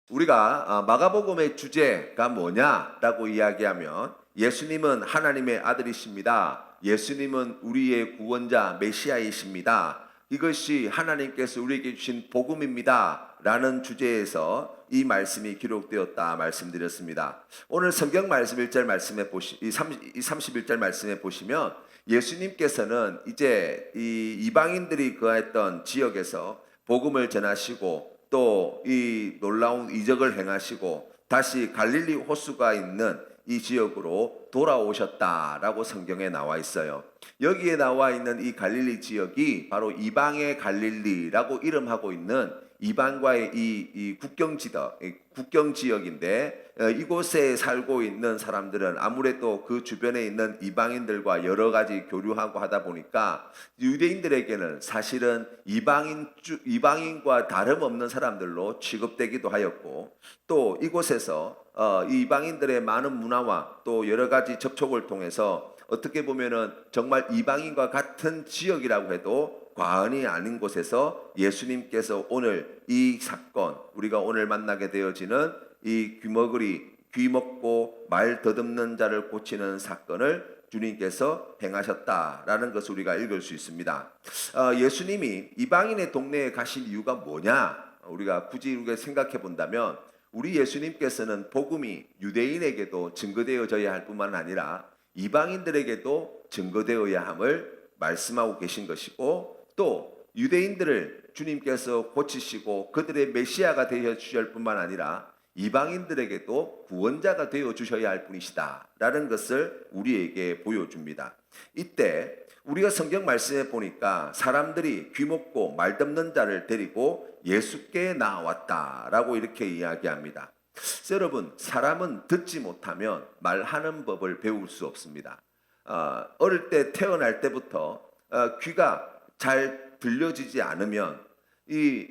우리가 마가복음의 주제가 뭐냐라고 이야기하면 예수님은 하나님의 아들이십니다. 예수님은 우리의 구원자 메시아이십니다. 이것이 하나님께서 우리에게 주신 복음입니다. 라는 주제에서 이 말씀이 기록되었다 말씀드렸습니다. 오늘 성경 말씀 1절 말씀에 이 31절 말씀에 보시면 예수님께서는 이제 이 이방인들이 거했던 지역에서 복음을 전하시고 또 이 놀라운 이적을 행하시고 다시 갈릴리 호수가 있는 이 지역으로 돌아오셨다라고 성경에 나와 있어요. 여기에 나와 있는 이 갈릴리 지역이 바로 이방의 갈릴리라고 이름하고 있는 이방과의 이 국경 지역인데 이곳에 살고 있는 사람들은 아무래도 그 주변에 있는 이방인들과 여러 가지 교류하고 하다 보니까 유대인들에게는 사실은 이방인과 다름없는 사람들로 취급되기도 하였고, 또 이곳에서 이방인들의 많은 문화와 또 여러 가지 접촉을 통해서 어떻게 보면은 정말 이방인과 같은 지역이라고 해도 과언이 아닌 곳에서 예수님께서 오늘 이 사건, 우리가 오늘 만나게 되어지는 이 귀 먹고 말 더듬는 자를 고치는 사건을 주님께서 행하셨다라는 것을 우리가 읽을 수 있습니다. 예수님이 이방인의 동네에 가신 이유가 뭐냐? 우리가 굳이 이렇게 생각해 본다면 우리 예수님께서는 복음이 유대인에게도 증거되어져야 할 뿐만 아니라 이방인들에게도 증거되어야 함을 말씀하고 계신 것이고, 또 유대인들을 주님께서 고치시고 그들의 메시아가 되어 주실 뿐만 아니라 이방인들에게도 구원자가 되어 주셔야 할 분이시다 라는 것을 우리에게 보여줍니다. 이때 우리가 성경 말씀에 보니까 사람들이 귀먹고 말듣는 자를 데리고 예수께 나왔다라고 이렇게 이야기합니다. 여러분, 사람은 듣지 못하면 말하는 법을 배울 수 없습니다. 어릴 때 태어날 때부터 귀가 잘 들려지지 않으면 이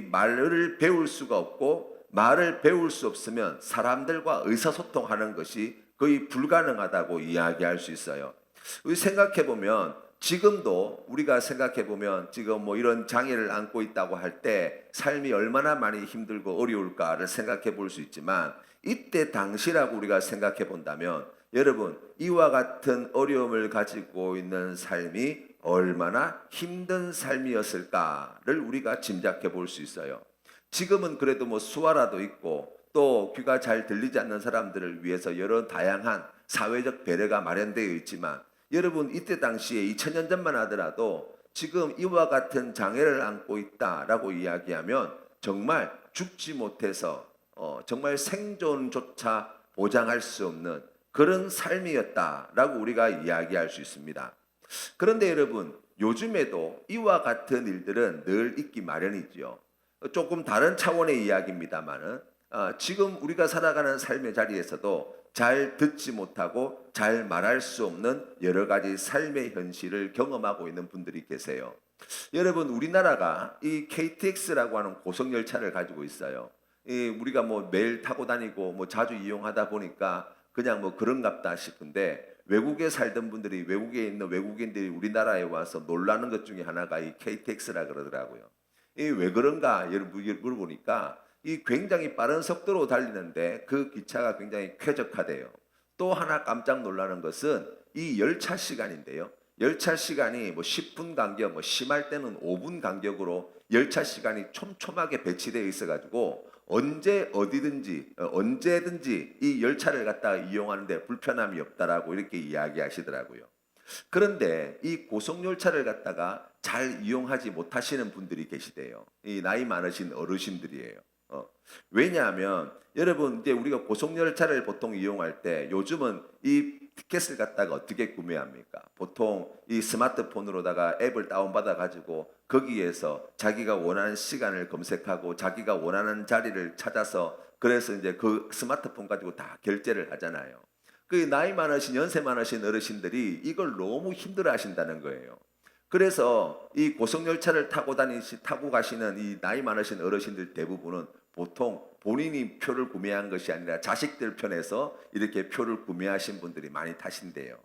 말을 배울 수가 없고, 말을 배울 수 없으면 사람들과 의사소통하는 것이 거의 불가능하다고 이야기할 수 있어요. 생각해 보면 지금도 우리가 생각해 보면 지금 뭐 이런 장애를 안고 있다고 할 때 삶이 얼마나 많이 힘들고 어려울까를 생각해 볼 수 있지만, 이때 당시라고 우리가 생각해 본다면 여러분, 이와 같은 어려움을 가지고 있는 삶이 얼마나 힘든 삶이었을까를 우리가 짐작해 볼 수 있어요. 지금은 그래도 뭐 수화라도 있고 또 귀가 잘 들리지 않는 사람들을 위해서 여러 다양한 사회적 배려가 마련되어 있지만, 여러분 이때 당시에 2000년 전만 하더라도 지금 이와 같은 장애를 안고 있다라고 이야기하면 정말 죽지 못해서 정말 생존조차 보장할 수 없는 그런 삶이었다라고 우리가 이야기할 수 있습니다. 그런데 여러분, 요즘에도 이와 같은 일들은 늘 있기 마련이지요. 조금 다른 차원의 이야기입니다만은 지금 우리가 살아가는 삶의 자리에서도 잘 듣지 못하고 잘 말할 수 없는 여러 가지 삶의 현실을 경험하고 있는 분들이 계세요. 여러분, 우리나라가 이 KTX라고 하는 고속열차를 가지고 있어요. 우리가 뭐 매일 타고 다니고 뭐 자주 이용하다 보니까 그냥 뭐 그런갑다 싶은데, 외국에 살던 분들이, 외국에 있는 외국인들이 우리나라에 와서 놀라는 것 중에 하나가 이 KTX라 그러더라고요. 왜 그런가 물어보니까 이 굉장히 빠른 속도로 달리는데 그 기차가 굉장히 쾌적하대요. 또 하나 깜짝 놀라는 것은 이 열차 시간인데요. 열차 시간이 뭐 10분 간격, 뭐 심할 때는 5분 간격으로 열차 시간이 촘촘하게 배치되어 있어가지고 언제 어디든지 언제든지 이 열차를 갖다가 이용하는데 불편함이 없다라고 이렇게 이야기하시더라고요. 그런데 이 고속열차를 갖다가 잘 이용하지 못하시는 분들이 계시대요. 이 나이 많으신 어르신들이에요. 왜냐하면 여러분, 이제 우리가 고속열차를 보통 이용할 때 요즘은 이 티켓을 갖다가 어떻게 구매합니까? 보통 이 스마트폰으로다가 앱을 다운받아 가지고 거기에서 자기가 원하는 시간을 검색하고 자기가 원하는 자리를 찾아서, 그래서 이제 그 스마트폰 가지고 다 결제를 하잖아요. 그 나이 많으신, 연세 많으신 어르신들이 이걸 너무 힘들어 하신다는 거예요. 그래서 이 고속열차를 타고 가시는 이 나이 많으신 어르신들 대부분은 보통 본인이 표를 구매한 것이 아니라 자식들 편에서 이렇게 표를 구매하신 분들이 많이 타신대요.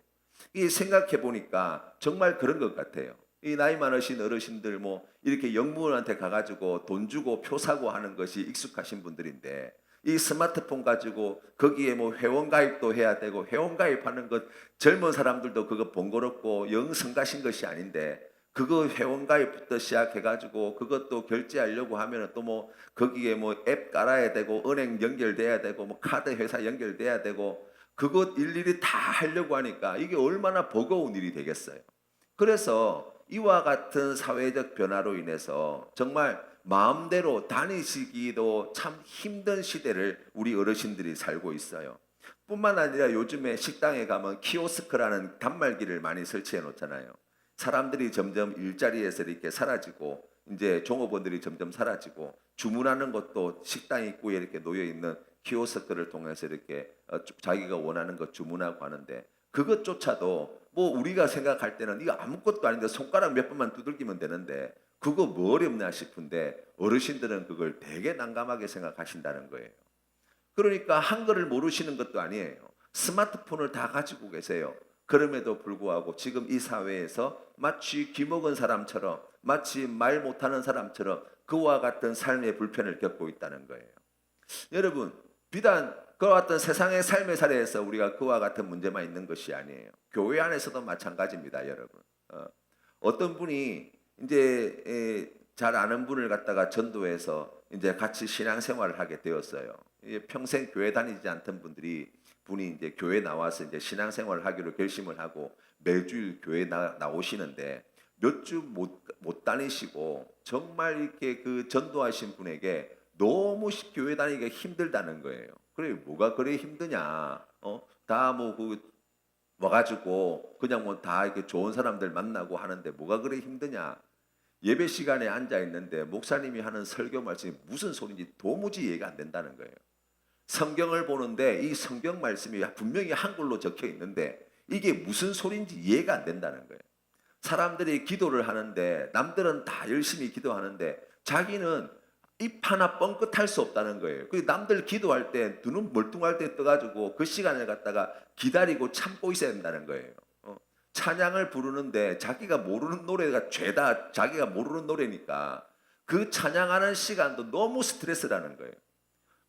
이 생각해 보니까 정말 그런 것 같아요. 이 나이 많으신 어르신들 뭐 이렇게 영무원한테 가가지고 돈 주고 표 사고 하는 것이 익숙하신 분들인데 이 스마트폰 가지고 거기에 뭐 회원 가입도 해야 되고 회원 가입하는 것 젊은 사람들도 그거 번거롭고 영 성가신 것이 아닌데 그거 회원 가입부터 시작해가지고 그것도 결제하려고 하면은 또 뭐 거기에 뭐 앱 깔아야 되고 은행 연결돼야 되고 뭐 카드 회사 연결돼야 되고 그것 일일이 다 하려고 하니까 이게 얼마나 버거운 일이 되겠어요. 그래서 이와 같은 사회적 변화로 인해서 정말 마음대로 다니시기도 참 힘든 시대를 우리 어르신들이 살고 있어요. 뿐만 아니라 요즘에 식당에 가면 키오스크라는 단말기를 많이 설치해 놓잖아요. 사람들이 점점 일자리에서 이렇게 사라지고 이제 종업원들이 점점 사라지고 주문하는 것도 식당 입구에 이렇게 놓여 있는 키오스크를 통해서 이렇게 자기가 원하는 것 주문하고 하는데 그것조차도 뭐 우리가 생각할 때는 이거 아무것도 아닌데 손가락 몇 번만 두들기면 되는데 그거 뭐 어렵나 싶은데 어르신들은 그걸 되게 난감하게 생각하신다는 거예요. 그러니까 한글을 모르시는 것도 아니에요. 스마트폰을 다 가지고 계세요. 그럼에도 불구하고 지금 이 사회에서 마치 귀먹은 사람처럼 마치 말 못하는 사람처럼 그와 같은 삶의 불편을 겪고 있다는 거예요. 여러분 비단 그와 같은 세상의 삶의 사례에서 우리가 그와 같은 문제만 있는 것이 아니에요. 교회 안에서도 마찬가지입니다, 여러분. 어떤 분이 이제 잘 아는 분을 갖다가 전도해서 이제 같이 신앙생활을 하게 되었어요. 평생 교회 다니지 않던 분이 이제 교회 나와서 이제 신앙생활을 하기로 결심을 하고 매주일 교회 나오시는데 몇 주 못 다니시고 정말 이렇게 그 전도하신 분에게 너무 교회 다니기가 힘들다는 거예요. 그래 뭐가 그래 힘드냐? 다 뭐 그 와가지고 그냥 뭐 다 이렇게 좋은 사람들 만나고 하는데 뭐가 그래 힘드냐? 예배 시간에 앉아 있는데 목사님이 하는 설교 말씀이 무슨 소리인지 도무지 이해가 안 된다는 거예요. 성경을 보는데 이 성경 말씀이 분명히 한글로 적혀 있는데 이게 무슨 소리인지 이해가 안 된다는 거예요. 사람들이 기도를 하는데 남들은 다 열심히 기도하는데 자기는 입 하나 뻥끗할 수 없다는 거예요. 그 남들 기도할 때 눈은 멀뚱할 때 떠가지고 그 시간을 갖다가 기다리고 참고 있어야 된다는 거예요. 찬양을 부르는데 자기가 모르는 노래가 죄다 자기가 모르는 노래니까 그 찬양하는 시간도 너무 스트레스라는 거예요.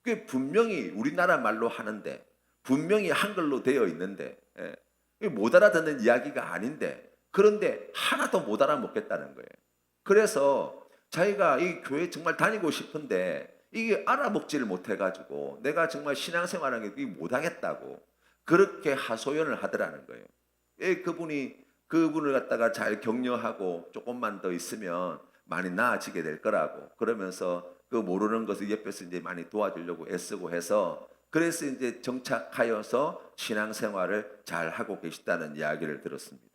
그게 분명히 우리나라 말로 하는데 분명히 한글로 되어 있는데 못 알아듣는 이야기가 아닌데 그런데 하나도 못 알아먹겠다는 거예요. 그래서 자기가 이 교회 정말 다니고 싶은데 이게 알아먹지를 못해가지고 내가 정말 신앙생활하는 게 못하겠다고 그렇게 하소연을 하더라는 거예요. 그분을 갖다가 잘 격려하고 조금만 더 있으면 많이 나아지게 될 거라고 그러면서 그 모르는 것을 옆에서 이제 많이 도와주려고 애쓰고 해서 그래서 이제 정착하여서 신앙생활을 잘 하고 계시다는 이야기를 들었습니다.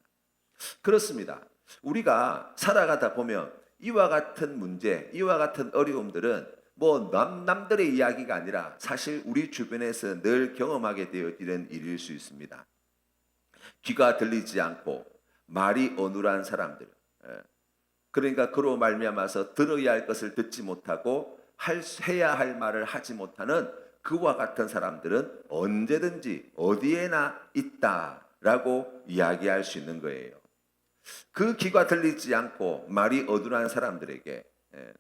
그렇습니다. 우리가 살아가다 보면 이와 같은 문제, 이와 같은 어려움들은 뭐 남들의 이야기가 아니라 사실 우리 주변에서 늘 경험하게 되어지는 일일 수 있습니다. 귀가 들리지 않고 말이 어눌한 사람들, 그러니까 그로 말미암아서 들어야 할 것을 듣지 못하고 해야 할 말을 하지 못하는 그와 같은 사람들은 언제든지 어디에나 있다라고 이야기할 수 있는 거예요. 그 귀가 들리지 않고 말이 어눌한 사람들에게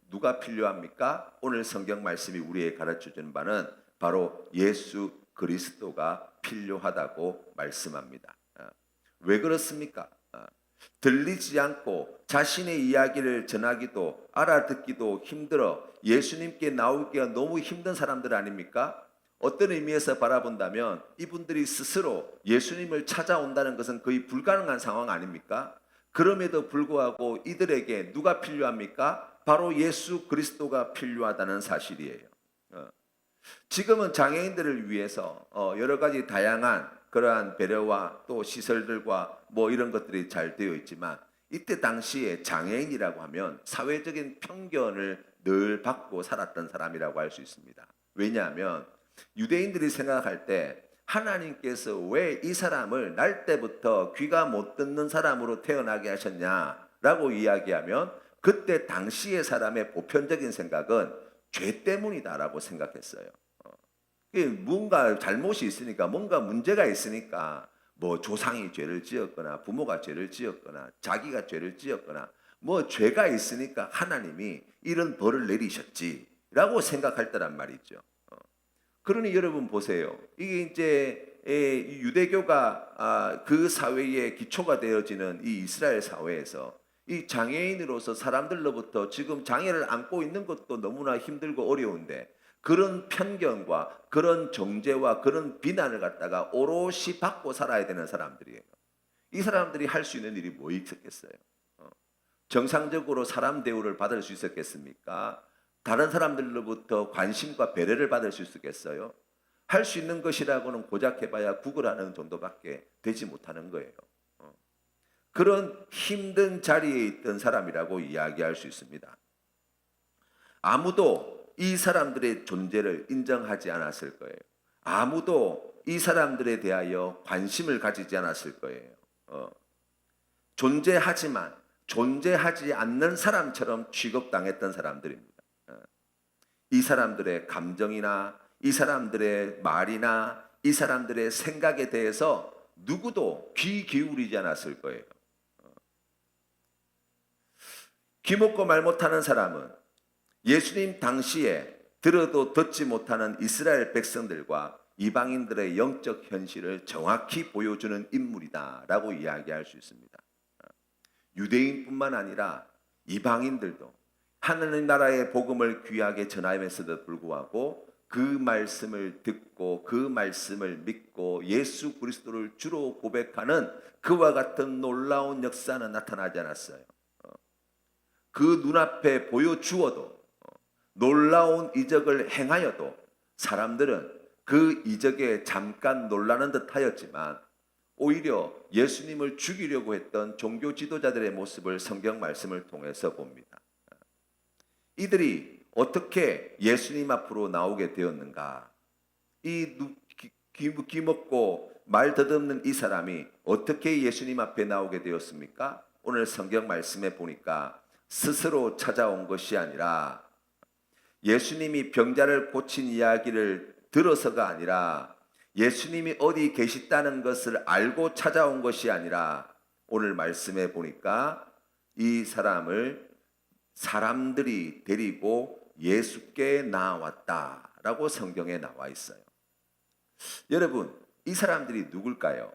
누가 필요합니까? 오늘 성경 말씀이 우리에게 가르쳐주는 바는 바로 예수 그리스도가 필요하다고 말씀합니다. 왜 그렇습니까? 들리지 않고 자신의 이야기를 전하기도 알아듣기도 힘들어 예수님께 나오기가 너무 힘든 사람들 아닙니까? 어떤 의미에서 바라본다면 이분들이 스스로 예수님을 찾아온다는 것은 거의 불가능한 상황 아닙니까? 그럼에도 불구하고 이들에게 누가 필요합니까? 바로 예수 그리스도가 필요하다는 사실이에요. 지금은 장애인들을 위해서 여러 가지 다양한 그러한 배려와 또 시설들과 뭐 이런 것들이 잘 되어 있지만 이때 당시에 장애인이라고 하면 사회적인 편견을 늘 받고 살았던 사람이라고 할 수 있습니다. 왜냐하면 유대인들이 생각할 때 하나님께서 왜 이 사람을 날 때부터 귀가 못 듣는 사람으로 태어나게 하셨냐라고 이야기하면 그때 당시의 사람의 보편적인 생각은 죄 때문이다라고 생각했어요. 뭔가 잘못이 있으니까 뭔가 문제가 있으니까 뭐 조상이 죄를 지었거나 부모가 죄를 지었거나 자기가 죄를 지었거나 뭐 죄가 있으니까 하나님이 이런 벌을 내리셨지라고 생각할 때란 말이죠. 그러니 여러분 보세요. 이게 이제 유대교가 그 사회의 기초가 되어지는 이 이스라엘 사회에서 이 장애인으로서 사람들로부터 지금 장애를 안고 있는 것도 너무나 힘들고 어려운데 그런 편견과 그런 정죄와 그런 비난을 갖다가 오롯이 받고 살아야 되는 사람들이에요. 이 사람들이 할 수 있는 일이 뭐 있었겠어요? 정상적으로 사람 대우를 받을 수 있었겠습니까? 다른 사람들로부터 관심과 배려를 받을 수 있었겠어요? 할 수 있는 것이라고는 고작 해봐야 구걸하는 정도밖에 되지 못하는 거예요. 그런 힘든 자리에 있던 사람이라고 이야기할 수 있습니다. 아무도 이 사람들의 존재를 인정하지 않았을 거예요. 아무도 이 사람들에 대하여 관심을 가지지 않았을 거예요. 존재하지만 존재하지 않는 사람처럼 취급당했던 사람들입니다. 이 사람들의 감정이나 이 사람들의 말이나 이 사람들의 생각에 대해서 누구도 귀 기울이지 않았을 거예요. 귀 먹고 말 못하는 사람은 예수님 당시에 들어도 듣지 못하는 이스라엘 백성들과 이방인들의 영적 현실을 정확히 보여주는 인물이다라고 이야기할 수 있습니다. 유대인뿐만 아니라 이방인들도 하나님 나라의 복음을 귀하게 전함에서도 불구하고 그 말씀을 듣고 그 말씀을 믿고 예수 그리스도를 주로 고백하는 그와 같은 놀라운 역사는 나타나지 않았어요. 그 눈앞에 보여주어도 놀라운 이적을 행하여도 사람들은 그 이적에 잠깐 놀라는 듯 하였지만 오히려 예수님을 죽이려고 했던 종교 지도자들의 모습을 성경 말씀을 통해서 봅니다. 이들이 어떻게 예수님 앞으로 나오게 되었는가? 귀 먹고 말 더듬는 이 사람이 어떻게 예수님 앞에 나오게 되었습니까? 오늘 성경 말씀에 보니까 스스로 찾아온 것이 아니라 예수님이 병자를 고친 이야기를 들어서가 아니라 예수님이 어디 계시다는 것을 알고 찾아온 것이 아니라 오늘 말씀에 보니까 이 사람을 사람들이 데리고 예수께 나왔다라고 성경에 나와 있어요. 여러분, 이 사람들이 누굴까요?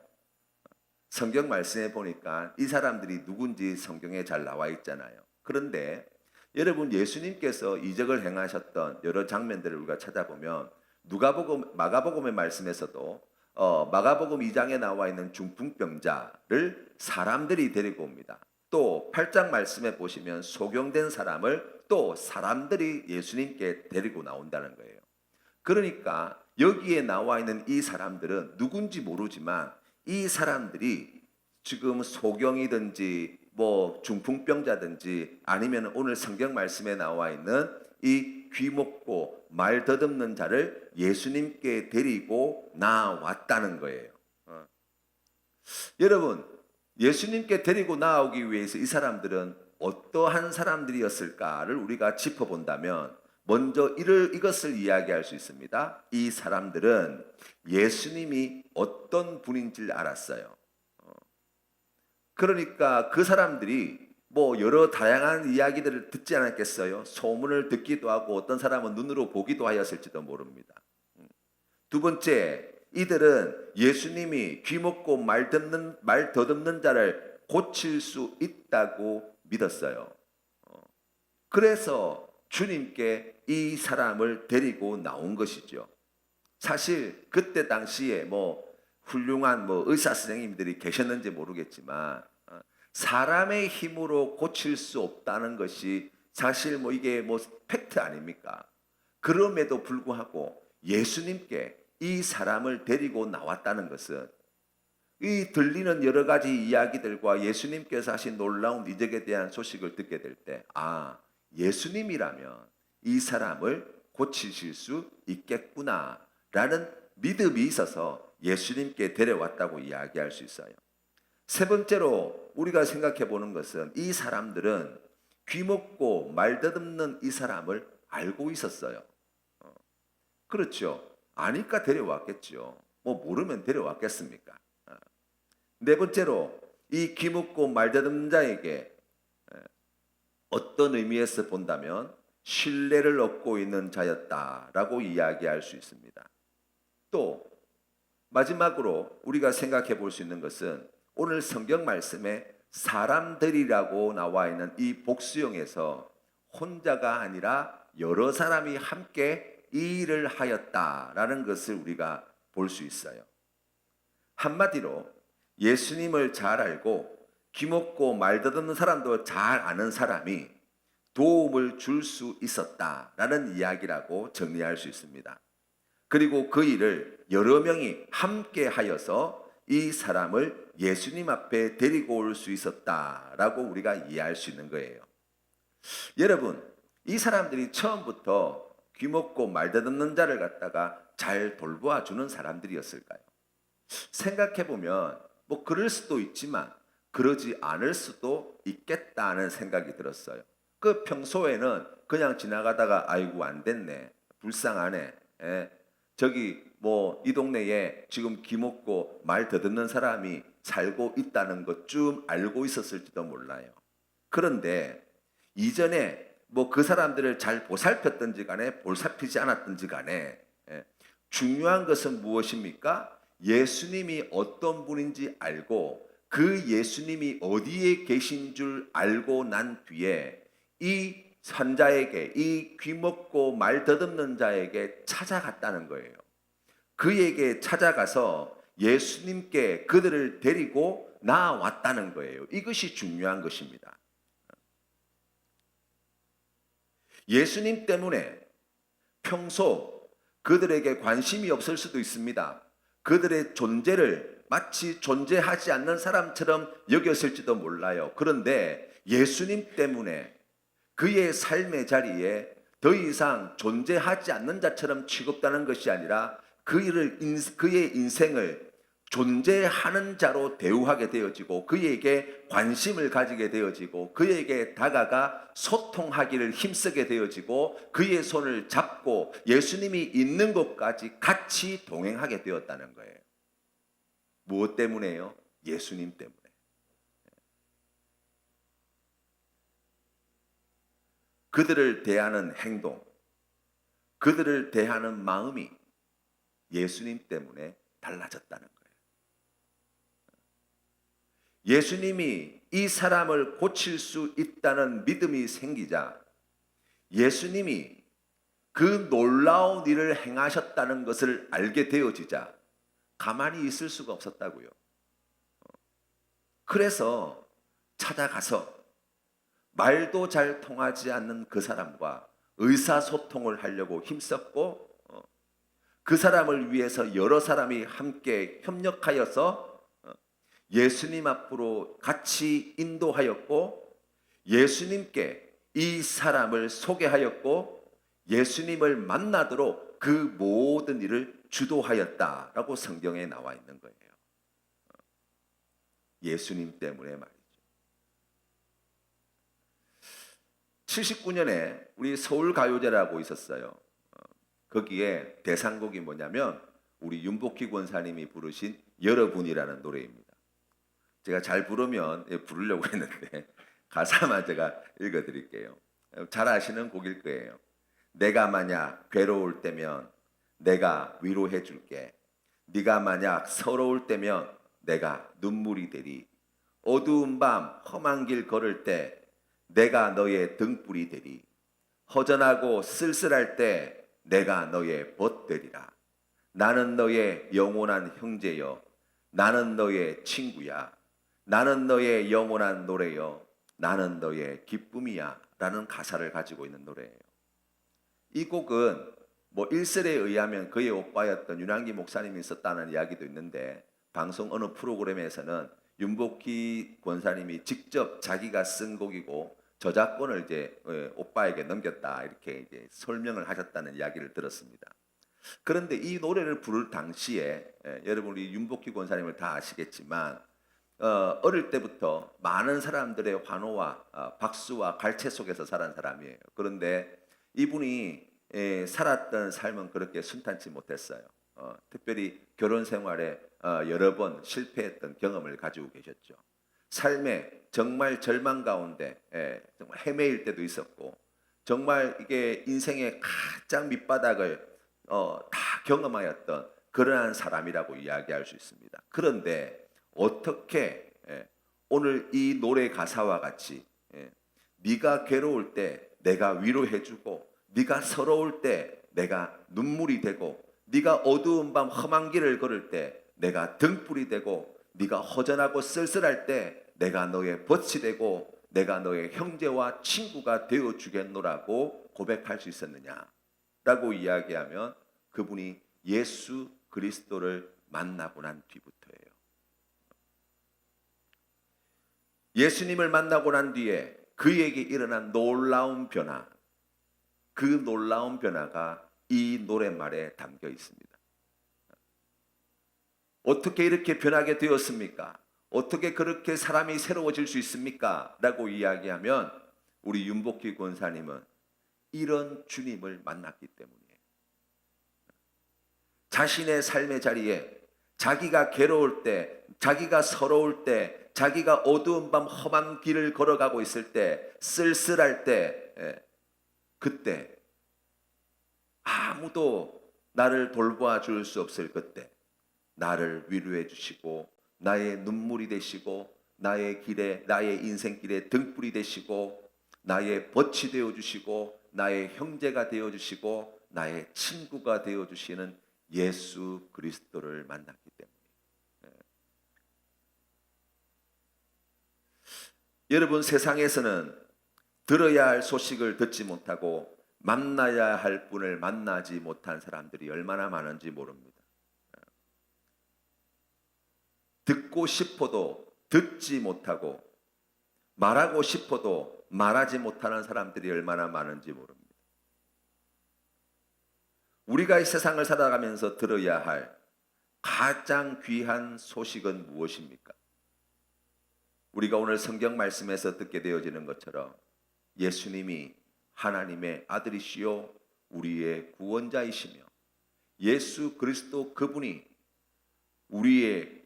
성경 말씀에 보니까 이 사람들이 누군지 성경에 잘 나와 있잖아요. 그런데 여러분, 예수님께서 이적을 행하셨던 여러 장면들을 우리가 찾아보면 마가복음의 말씀에서도 마가복음 2장에 나와 있는 중풍병자를 사람들이 데리고 옵니다. 또 8장 말씀에 보시면 소경된 사람을 또 사람들이 예수님께 데리고 나온다는 거예요. 그러니까 여기에 나와 있는 이 사람들은 누군지 모르지만 이 사람들이 지금 소경이든지 뭐 중풍병자든지 아니면 오늘 성경 말씀에 나와 있는 이 귀 먹고 말 더듬는 자를 예수님께 데리고 나왔다는 거예요. 여러분, 예수님께 데리고 나오기 위해서 이 사람들은 어떠한 사람들이었을까를 우리가 짚어본다면 먼저 이것을 이야기할 수 있습니다. 이 사람들은 예수님이 어떤 분인지를 알았어요. 그러니까 그 사람들이 뭐 여러 다양한 이야기들을 듣지 않았겠어요? 소문을 듣기도 하고 어떤 사람은 눈으로 보기도 하였을지도 모릅니다. 두 번째, 이들은 예수님이 귀 먹고 말 더듬는 자를 고칠 수 있다고 믿었어요. 그래서 주님께 이 사람을 데리고 나온 것이죠. 사실 그때 당시에 뭐 훌륭한 의사 선생님들이 계셨는지 모르겠지만 사람의 힘으로 고칠 수 없다는 것이 사실 이게 팩트 아닙니까? 그럼에도 불구하고 예수님께 이 사람을 데리고 나왔다는 것은 이 들리는 여러 가지 이야기들과 예수님께서 하신 놀라운 이적에 대한 소식을 듣게 될 때, 예수님이라면 이 사람을 고치실 수 있겠구나라는 믿음이 있어서 예수님께 데려왔다고 이야기할 수 있어요. 세 번째로 우리가 생각해 보는 것은 이 사람들은 귀 먹고 말 더듬는 이 사람을 알고 있었어요. 그렇죠. 아니까 데려왔겠죠. 모르면 데려왔겠습니까? 네 번째로 이 귀묻고 말더듬는 자에게 어떤 의미에서 본다면 신뢰를 얻고 있는 자였다라고 이야기할 수 있습니다. 또 마지막으로 우리가 생각해 볼 수 있는 것은 오늘 성경 말씀에 사람들이라고 나와 있는 이 복수형에서 혼자가 아니라 여러 사람이 함께 이 일을 하였다라는 것을 우리가 볼 수 있어요. 한마디로 예수님을 잘 알고 귀먹고 말더듬는 사람도 잘 아는 사람이 도움을 줄 수 있었다라는 이야기라고 정리할 수 있습니다. 그리고 그 일을 여러 명이 함께 하여서 이 사람을 예수님 앞에 데리고 올 수 있었다라고 우리가 이해할 수 있는 거예요. 여러분, 이 사람들이 처음부터 귀먹고 말더듬는 자를 갖다가 잘 돌보아 주는 사람들이었을까요? 생각해 보면 뭐 그럴 수도 있지만 그러지 않을 수도 있겠다는 생각이 들었어요. 그 평소에는 그냥 지나가다가 아이고 안 됐네, 불쌍하네, 저기 뭐 이 동네에 지금 귀먹고 말 더듬는 사람이 살고 있다는 것 좀 알고 있었을지도 몰라요. 그런데 이전에 뭐 그 사람들을 잘 보살폈든지 간에 보살피지 않았든지 간에 중요한 것은 무엇입니까? 예수님이 어떤 분인지 알고 그 예수님이 어디에 계신 줄 알고 난 뒤에 이 산자에게, 이 귀먹고 말 더듬는 자에게 찾아갔다는 거예요. 그에게 찾아가서 예수님께 그들을 데리고 나왔다는 거예요. 이것이 중요한 것입니다. 예수님 때문에 평소 그들에게 관심이 없을 수도 있습니다. 그들의 존재를 마치 존재하지 않는 사람처럼 여겼을지도 몰라요. 그런데 예수님 때문에 그의 삶의 자리에 더 이상 존재하지 않는 자처럼 취급되는 것이 아니라 그의 인생을 존재하는 자로 대우하게 되어지고 그에게 관심을 가지게 되어지고 그에게 다가가 소통하기를 힘쓰게 되어지고 그의 손을 잡고 예수님이 있는 곳까지 같이 동행하게 되었다는 거예요. 무엇 때문에요? 예수님 때문에. 그들을 대하는 행동, 그들을 대하는 마음이 예수님 때문에 달라졌다는 거예요. 예수님이 이 사람을 고칠 수 있다는 믿음이 생기자 예수님이 그 놀라운 일을 행하셨다는 것을 알게 되어지자 가만히 있을 수가 없었다고요. 그래서 찾아가서 말도 잘 통하지 않는 그 사람과 의사소통을 하려고 힘썼고 그 사람을 위해서 여러 사람이 함께 협력하여서 예수님 앞으로 같이 인도하였고 예수님께 이 사람을 소개하였고 예수님을 만나도록 그 모든 일을 주도하였다라고 성경에 나와 있는 거예요. 예수님 때문에 말이죠. 79년에 우리 서울가요제라고 있었어요. 거기에 대상곡이 뭐냐면 우리 윤복희 권사님이 부르신 여러분이라는 노래입니다. 제가 잘 부르면 부르려고 했는데 가사만 제가 읽어드릴게요. 잘 아시는 곡일 거예요. 내가 만약 괴로울 때면 내가 위로해 줄게. 네가 만약 서러울 때면 내가 눈물이 되리. 어두운 밤 험한 길 걸을 때 내가 너의 등불이 되리. 허전하고 쓸쓸할 때 내가 너의 벗되리라. 나는 너의 영원한 형제여. 나는 너의 친구야. 나는 너의 영원한 노래여. 나는 너의 기쁨이야. 라는 가사를 가지고 있는 노래예요. 이 곡은 뭐 일설에 의하면 그의 오빠였던 윤한기 목사님이 썼다는 이야기도 있는데 방송 어느 프로그램에서는 윤복희 권사님이 직접 자기가 쓴 곡이고 저작권을 이제 오빠에게 넘겼다 이렇게 이제 설명을 하셨다는 이야기를 들었습니다. 그런데 이 노래를 부를 당시에 여러분 우리 윤복희 권사님을 다 아시겠지만 어릴 때부터 많은 사람들의 환호와 박수와 갈채 속에서 살은 사람이에요. 그런데 이분이 살았던 삶은 그렇게 순탄치 못했어요. 특별히 결혼 생활에 여러 번 실패했던 경험을 가지고 계셨죠. 삶에 정말 절망 가운데 정말 헤매일 때도 있었고, 정말 이게 인생의 가장 밑바닥을 다 경험하였던 그러한 사람이라고 이야기할 수 있습니다. 그런데 어떻게 오늘 이 노래 가사와 같이 네가 괴로울 때 내가 위로해주고, 네가 서러울 때 내가 눈물이 되고, 네가 어두운 밤 험한 길을 걸을 때 내가 등불이 되고, 네가 허전하고 쓸쓸할 때 내가 너의 볕이 되고, 내가 너의 형제와 친구가 되어 주겠노라고 고백할 수 있었느냐 라고 이야기하면, 그분이 예수 그리스도를 만나고 난 뒤부터예요. 예수님을 만나고 난 뒤에 그에게 일어난 놀라운 변화, 그 놀라운 변화가 이 노랫말에 담겨 있습니다. 어떻게 이렇게 변하게 되었습니까? 어떻게 그렇게 사람이 새로워질 수 있습니까? 라고 이야기하면, 우리 윤복희 권사님은 이런 주님을 만났기 때문이에요. 자신의 삶의 자리에 자기가 괴로울 때, 자기가 서러울 때, 자기가 어두운 밤 험한 길을 걸어가고 있을 때, 쓸쓸할 때, 그때 아무도 나를 돌보아 줄 수 없을 그때 나를 위로해 주시고, 나의 눈물이 되시고, 나의 길에, 나의 인생길에 등불이 되시고, 나의 벗이 되어 주시고, 나의 형제가 되어 주시고, 나의 친구가 되어 주시는 예수 그리스도를 만났기 때문에. 여러분, 세상에서는 들어야 할 소식을 듣지 못하고 만나야 할 분을 만나지 못한 사람들이 얼마나 많은지 모릅니다. 듣고 싶어도 듣지 못하고, 말하고 싶어도 말하지 못하는 사람들이 얼마나 많은지 모릅니다. 우리가 이 세상을 살아가면서 들어야 할 가장 귀한 소식은 무엇입니까? 우리가 오늘 성경 말씀에서 듣게 되어지는 것처럼 예수님이 하나님의 아들이시요 우리의 구원자이시며, 예수 그리스도 그분이 우리의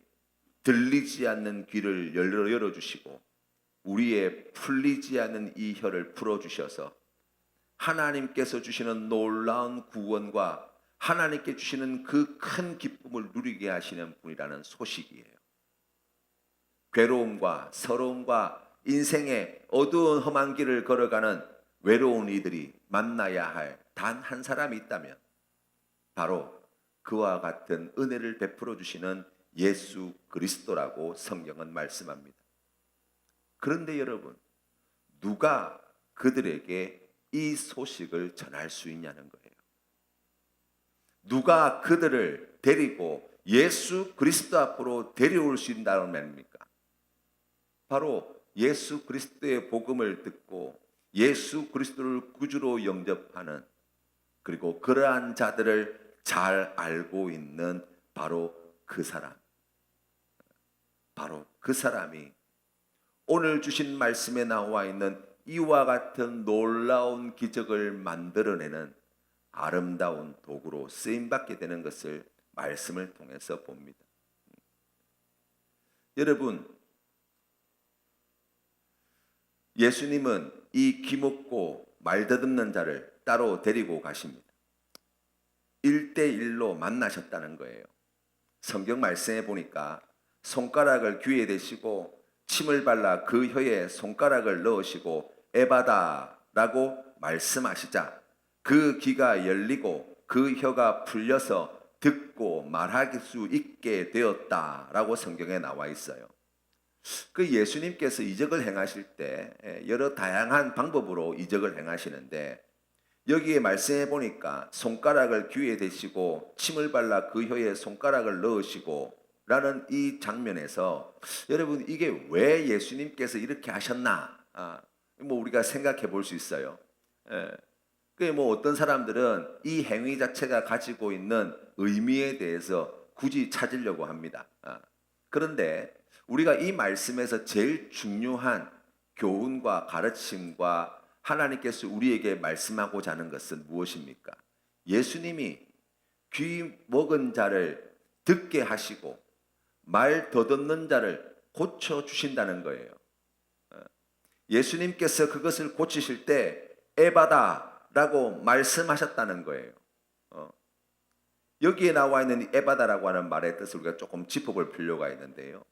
들리지 않는 귀를 열어주시고, 우리의 풀리지 않는 이 혀를 풀어주셔서 하나님께서 주시는 놀라운 구원과 하나님께 주시는 그 큰 기쁨을 누리게 하시는 분이라는 소식이에요. 괴로움과 서러움과 인생의 어두운 험한 길을 걸어가는 외로운 이들이 만나야 할 단 한 사람이 있다면, 바로 그와 같은 은혜를 베풀어 주시는 예수 그리스도라고 성경은 말씀합니다. 그런데 여러분, 누가 그들에게 이 소식을 전할 수 있냐는 거예요. 누가 그들을 데리고 예수 그리스도 앞으로 데려올 수 있다는 말입니까? 바로 예수 그리스도의 복음을 듣고 예수 그리스도를 구주로 영접하는, 그리고 그러한 자들을 잘 알고 있는 바로 그 사람, 바로 그 사람이 오늘 주신 말씀에 나와 있는 이와 같은 놀라운 기적을 만들어내는 아름다운 도구로 쓰임받게 되는 것을 말씀을 통해서 봅니다. 여러분, 예수님은 이 기먹고 말더듬는 자를 따로 데리고 가십니다. 1대1로 만나셨다는 거예요. 성경 말씀에 보니까 손가락을 귀에 대시고 침을 발라 그 혀에 손가락을 넣으시고 에바다라고 말씀하시자 그 귀가 열리고 그 혀가 풀려서 듣고 말할 수 있게 되었다라고 성경에 나와 있어요. 그 예수님께서 이적을 행하실 때 여러 다양한 방법으로 이적을 행하시는데, 여기에 말씀해 보니까 손가락을 귀에 대시고 침을 발라 그 혀에 손가락을 넣으시고 라는 이 장면에서 여러분, 이게 왜 예수님께서 이렇게 하셨나? 뭐 우리가 생각해 볼 수 있어요. 그게 뭐 어떤 사람들은 이 행위 자체가 가지고 있는 의미에 대해서 굳이 찾으려고 합니다. 그런데 우리가 이 말씀에서 제일 중요한 교훈과 가르침과 하나님께서 우리에게 말씀하고자 하는 것은 무엇입니까? 예수님이 귀 먹은 자를 듣게 하시고 말 더듬는 자를 고쳐 주신다는 거예요. 예수님께서 그것을 고치실 때 에바다라고 말씀하셨다는 거예요. 여기에 나와 있는 에바다라고 하는 말의 뜻을 우리가 조금 짚어볼 필요가 있는데요.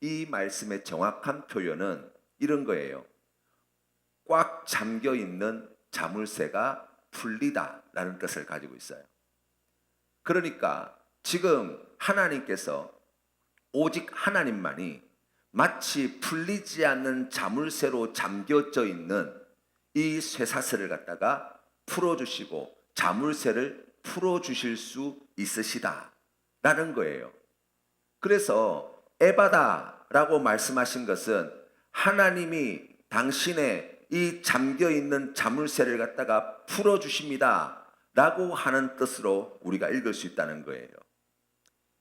이 말씀의 정확한 표현은 이런 거예요. 꽉 잠겨 있는 자물쇠가 풀리다라는 뜻을 가지고 있어요. 그러니까 지금 하나님께서 오직 하나님만이 마치 풀리지 않는 자물쇠로 잠겨져 있는 이 쇠사슬을 갖다가 풀어주시고 자물쇠를 풀어주실 수 있으시다라는 거예요. 그래서 에바다라고 말씀하신 것은 하나님이 당신의 이 잠겨있는 자물쇠를 갖다가 풀어주십니다 라고 하는 뜻으로 우리가 읽을 수 있다는 거예요.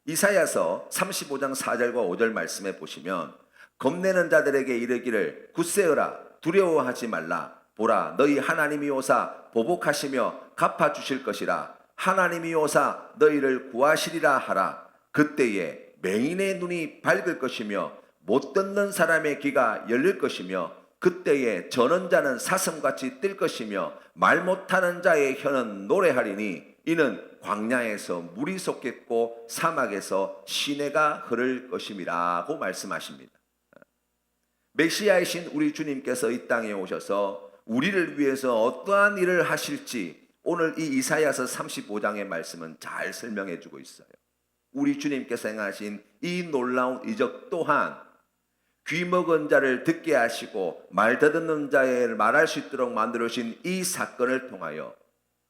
이사야서 35장 4절과 5절 말씀에 보시면 겁내는 자들에게 이르기를 굳세어라 두려워하지 말라 보라 너희 하나님이 오사 보복하시며 갚아주실 것이라 하나님이 오사 너희를 구하시리라 하라 그때에 맹인의 눈이 밝을 것이며 못 듣는 사람의 귀가 열릴 것이며 그때에 저는 자는 사슴같이 뛸 것이며 말 못하는 자의 혀는 노래하리니 이는 광야에서 물이 솟겠고 사막에서 시내가 흐를 것임이라고 말씀하십니다. 메시아이신 우리 주님께서 이 땅에 오셔서 우리를 위해서 어떠한 일을 하실지 오늘 이 이사야서 35장의 말씀은 잘 설명해 주고 있어요. 우리 주님께서 행하신 이 놀라운 이적 또한 귀 먹은 자를 듣게 하시고 말 더듬는 자를 말할 수 있도록 만들어주신 이 사건을 통하여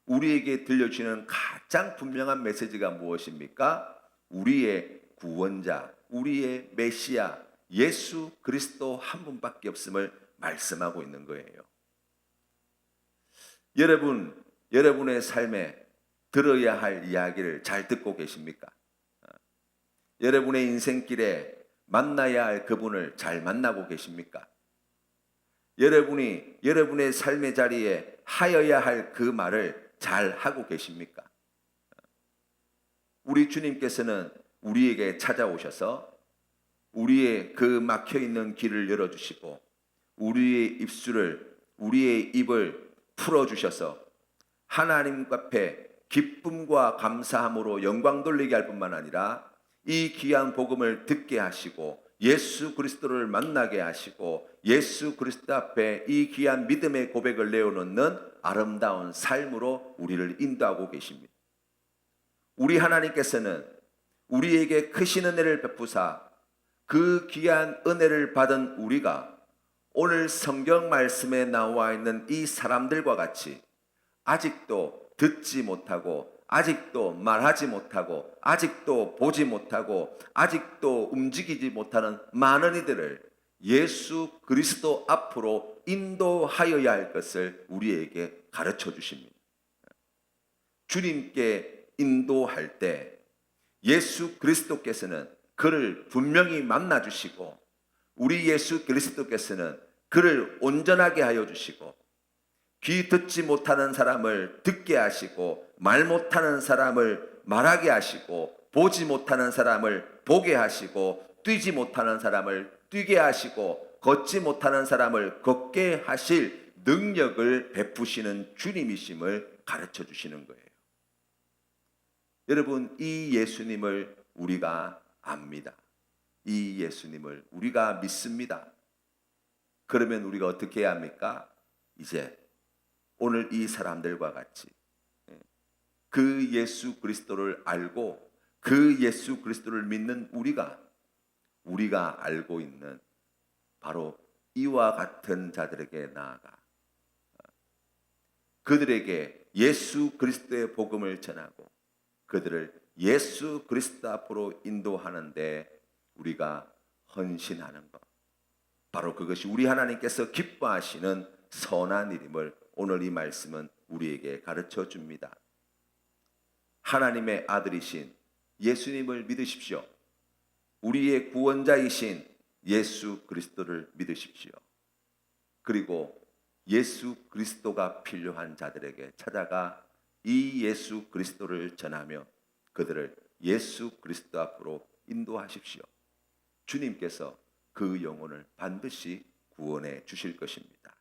우리에게 들려주시는 가장 분명한 메시지가 무엇입니까? 우리의 구원자, 우리의 메시아 예수 그리스도 한 분밖에 없음을 말씀하고 있는 거예요. 여러분의 삶에 들어야 할 이야기를 잘 듣고 계십니까? 여러분의 인생길에 만나야 할 그분을 잘 만나고 계십니까? 여러분의 삶의 자리에 하여야 할 그 말을 잘 하고 계십니까? 우리 주님께서는 우리에게 찾아오셔서 우리의 그 막혀있는 길을 열어주시고 우리의 입을 풀어주셔서 하나님 앞에 기쁨과 감사함으로 영광 돌리게 할 뿐만 아니라 이 귀한 복음을 듣게 하시고 예수 그리스도를 만나게 하시고 예수 그리스도 앞에 이 귀한 믿음의 고백을 내어놓는 아름다운 삶으로 우리를 인도하고 계십니다. 우리 하나님께서는 우리에게 크신 은혜를 베푸사 그 귀한 은혜를 받은 우리가 오늘 성경 말씀에 나와 있는 이 사람들과 같이 아직도 듣지 못하고 아직도 말하지 못하고 아직도 보지 못하고 아직도 움직이지 못하는 많은 이들을 예수 그리스도 앞으로 인도하여야 할 것을 우리에게 가르쳐 주십니다. 주님께 인도할 때 예수 그리스도께서는 그를 분명히 만나 주시고 우리 예수 그리스도께서는 그를 온전하게 하여 주시고 귀 듣지 못하는 사람을 듣게 하시고 말 못하는 사람을 말하게 하시고 보지 못하는 사람을 보게 하시고 뛰지 못하는 사람을 뛰게 하시고 걷지 못하는 사람을 걷게 하실 능력을 베푸시는 주님이심을 가르쳐 주시는 거예요. 여러분, 이 예수님을 우리가 압니다. 이 예수님을 우리가 믿습니다. 그러면 우리가 어떻게 해야 합니까? 이제 오늘 이 사람들과 같이 그 예수 그리스도를 알고 그 예수 그리스도를 믿는 우리가 알고 있는 바로 이와 같은 자들에게 나아가 그들에게 예수 그리스도의 복음을 전하고 그들을 예수 그리스도 앞으로 인도하는데 우리가 헌신하는 것, 바로 그것이 우리 하나님께서 기뻐하시는 선한 일임을 오늘 이 말씀은 우리에게 가르쳐 줍니다. 하나님의 아들이신 예수님을 믿으십시오. 우리의 구원자이신 예수 그리스도를 믿으십시오. 그리고 예수 그리스도가 필요한 자들에게 찾아가 이 예수 그리스도를 전하며 그들을 예수 그리스도 앞으로 인도하십시오. 주님께서 그 영혼을 반드시 구원해 주실 것입니다.